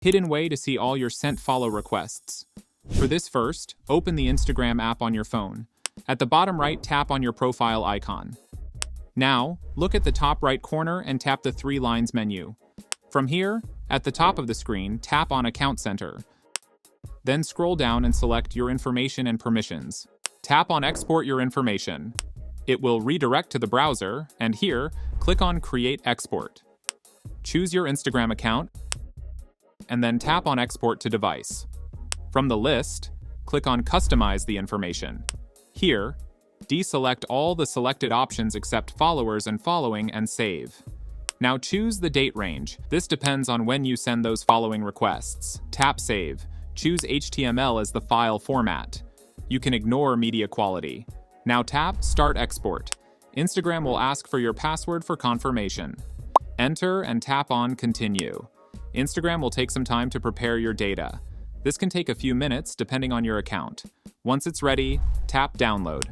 Hidden way to see all your sent follow requests. For this first, open the Instagram app on your phone. At the bottom right, tap on your profile icon. Now, look at the top right corner and tap the 3 lines menu. From here, at the top of the screen, tap on Account Center. Then scroll down and select Your Information and Permissions. Tap on Export Your Information. It will redirect to the browser, and here, click on Create Export. Choose your Instagram account, and then tap on Export to Device. From the list, click on Customize the information. Here, deselect all the selected options except followers and following and save. Now choose the date range. This depends on when you send those following requests. Tap Save. Choose HTML as the file format. You can ignore media quality. Now tap Start Export. Instagram will ask for your password for confirmation. Enter and tap on Continue. Instagram will take some time to prepare your data. This can take a few minutes depending on your account. Once it's ready, tap Download.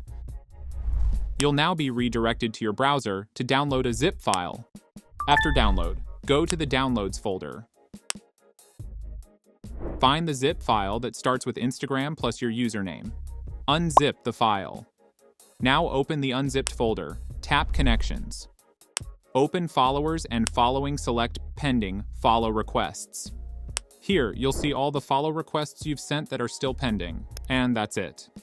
You'll now be redirected to your browser to download a zip file. After download, go to the Downloads folder. Find the zip file that starts with Instagram plus your username. Unzip the file. Now open the unzipped folder. Tap Connections. Open Followers and following, select Pending Follow Requests. Here, you'll see all the follow requests you've sent that are still pending. And that's it.